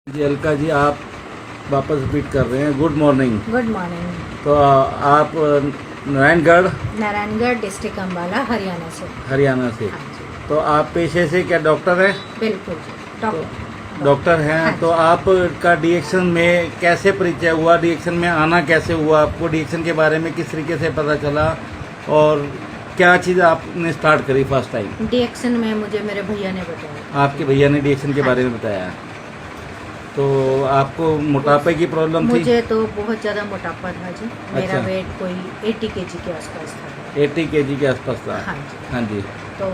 जी अलका जी, आप वापस रिपीट कर रहे हैं। Good morning. Good morning. तो आप नारायणगढ़ डिस्ट्रिक्ट अम्बाला हरियाणा से। हरियाणा से। हाँ जी, तो आप पेशे से क्या डॉक्टर हैं? बिल्कुल जी, डॉक्टर हैं। हाँ तो आपका डीएक्शन में कैसे परिचय हुआ? डीएक्शन में आना कैसे हुआ? आपको डीएक्शन के बारे में किस तरीके से पता चला और क्या चीज़ आपने स्टार्ट करी फर्स्ट टाइम? डीएक्शन में मुझे मेरे भैया ने बताया। आपके भैया ने डीएक्शन के हाँ बारे में बताया। तो आपको मोटापे की प्रॉब्लम थी? मुझे तो बहुत ज़्यादा मोटापा था जी। मेरा अच्छा। वेट कोई 80 kg के आसपास था। 80 kg के आसपास था। हाँ जी। हाँ जी। तो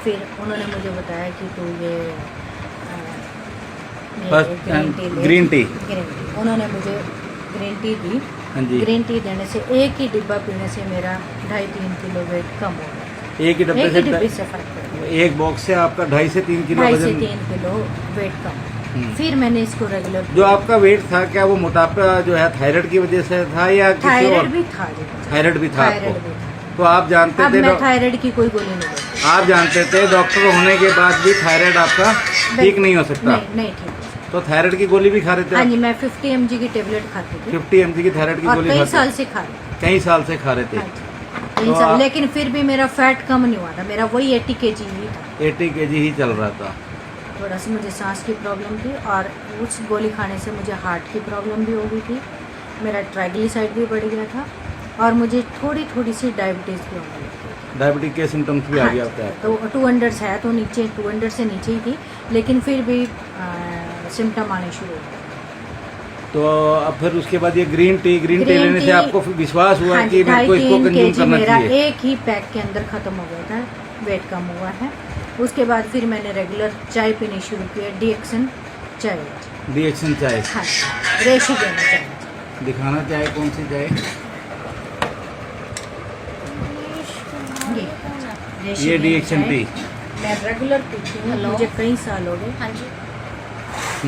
फिर उन्होंने मुझे बताया कि तू ये फर्स्ट ग्रीन टी ले। Green tea. उन्होंने मुझे ग्रीन टी दी। हाँ जी। ग्रीन टी देने से एक ही डिब्बा पीने से मेरा 2.5-3 किलो वेट कम हो गया। एक ही एक ही डब्बे डिब्बे से से फर्क पड़ा। एक बॉक्स से आपका 2.5 से 3 किलो 2.5 से वजन। 3 किलो वेट कम। फिर फिर मैंने इसको रेगुलर। जो आपका वेट था, क्या वो मोटापा जो है थायराइड की वजह से था या किसी थायराइड और? भी था जी। थायराइड भी था थायराइड आपको? भी था। तो आप जानते अब थे मैं थायराइड की कोई गोली नहीं लेती। आप जानते थे डॉक्टर होने के बाद भी थायराइड आपका ठीक नहीं हो सकता? नहीं ठीक है। तो थायराइड की गोली भी खा रहे थे हाँ आप? जी, मैं 50 mg की टेबलेट खाती थी 50 mg की थायराइड की और गोली कई खाते? साल से खा रही थी। कई साल से खा रहे थे। हाँ जी, तो आप- लेकिन फिर भी मेरा फैट कम नहीं हुआ था। मेरा वही 80 kg ही था। 80 kg ही चल रहा था। थोड़ा सा मुझे सांस की प्रॉब्लम थी और उस गोली खाने से मुझे हार्ट की प्रॉब्लम भी हो गई थी। मेरा ट्राइग्लिसराइड भी बढ़ गया था और मुझे थोड़ी थोड़ी सी डायबिटीज़ भी होने लगी थी। डायबिटीज के सिम्टम्स भी आ हाँ गया जी, होता है। तो 200 है तो नीचे 200 से नीचे ही थी, लेकिन फिर भी सिम्टम आने शुरू हो गए। तो अब फिर उसके बाद ये ग्रीन टी लेने से टी- आपको फिर विश्वास हुआ हाँ कि जी, मेरे को इसको 2.5-3 कंज्यूम kg करना मेरा चाहिए? एक ही पैक के अंदर ख़त्म हो गया था। वेट कम हुआ है। उसके बाद फिर मैंने रेगुलर चाय पीनी शुरू की, डीएक्शन चाय। डीएक्शन चाय। हाँ, रेशी देना चाय। दिखाना चाहे कौन सी चाय? रेशी ये देना डीएक्शन चाय। टी। मैं रेगुलर पीती हूँ। मुझे कई साल हो गए। हाँ जी,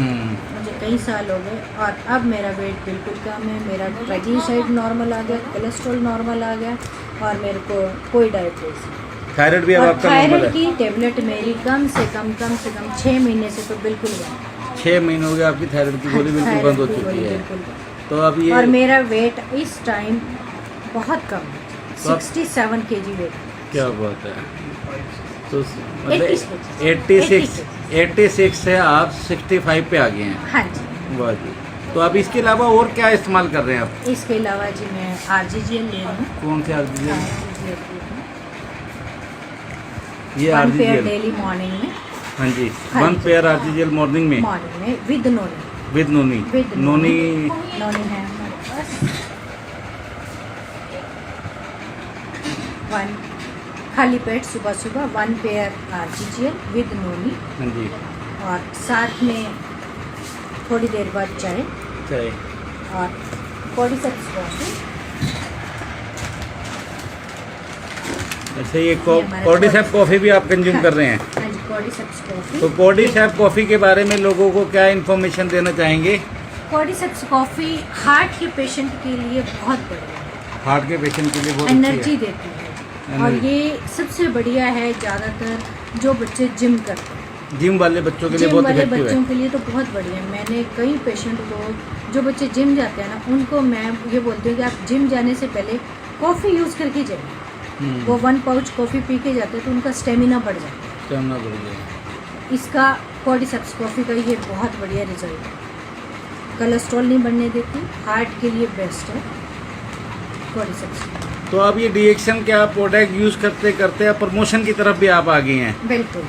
मुझे कई साल हो गए और अब मेरा वेट बिल्कुल कम है। मेरा ट्राइग्लिसराइड नॉर्मल आ गया, कोलेस्ट्रॉल नॉर्मल आ गया और मेरे को कोई डायबिटीज। थायराइड भी अब और आपका नॉर्मल थायराइड है? की टेबलेट मेरी कम से कम 6 महीने से तो बिल्कुल बंद। 6 महीने हो गए आपकी थायराइड की गोली बिल्कुल बंद हो थायराइड की चुकी गोली है। बिल्कुल बंद। तो अब ये और मेरा वेट इस टाइम बहुत कम है, तो अब- 67 kg वेट। क्या बात है? तो 86 मतलब 86 से आप 65 पे आ गए हैं। हाँ जी। वाह जी। तो अब इसके अलावा और क्या इस्तेमाल कर रहे हैं आप? इसके अलावा जी मैं RGGL ले रही हूँ। कौन से आरजीएल? RGGL ले रही हूँ। ये 1 पेयर आरजीएल। डेली मॉर्निंग में। हाँ जी। हाँ 1 जी। पेयर आरजीएल मॉर्निंग में morning with noni noni. With noni. With noni noni है हमारे पास। 1 खाली पेट सुबह सुबह 1 पेयर RGGL विद नोनी हाँ जी। और साथ में थोड़ी देर बाद चाय चाय। और कॉर्डिसेप्स कॉफी। ऐसे ये हमारा कॉर्डिसेप कॉफ़ी भी आप कंज्यूम कर रहे हैं? हाँ जी, कॉर्डिसेप्स कॉफी। तो कॉर्डिसेप कॉफ़ी के बारे में लोगों को क्या इन्फॉर्मेशन देना चाहेंगे? कॉर्डिसेप्स कॉफी हार्ट के पेशेंट के लिए बहुत बढ़िया है। हार्ट के पेशेंट के लिए बहुत अच्छी एनर्जी है। देती है और ये सबसे बढ़िया है ज़्यादातर जो बच्चे जिम करते हैं। जिम वाले बच्चों के लिए जिम बहुत वाले इफेक्टिव बच्चों है। के लिए तो बहुत बढ़िया है। मैंने कई पेशेंट को, जो बच्चे जिम जाते हैं ना, उनको मैं ये बोलती हूँ कि आप जिम जाने से पहले कॉफ़ी यूज़ करके जाइए। वो 1 पाउच कॉफ़ी पी के जाते हैं तो उनका स्टेमिना बढ़ जाता है। स्टेमिना बढ़ गया। इसका कॉर्डिसेप्स कॉफ़ी का ये बहुत बढ़िया रिजल्ट है। कोलेस्ट्रॉल नहीं बढ़ने देती, हार्ट के लिए बेस्ट है कॉर्डिसेप्स। तो अब ये डीएक्शन के आप प्रोडक्ट यूज़ करते करते अब प्रमोशन की तरफ भी आप आ गए हैं? बिल्कुल।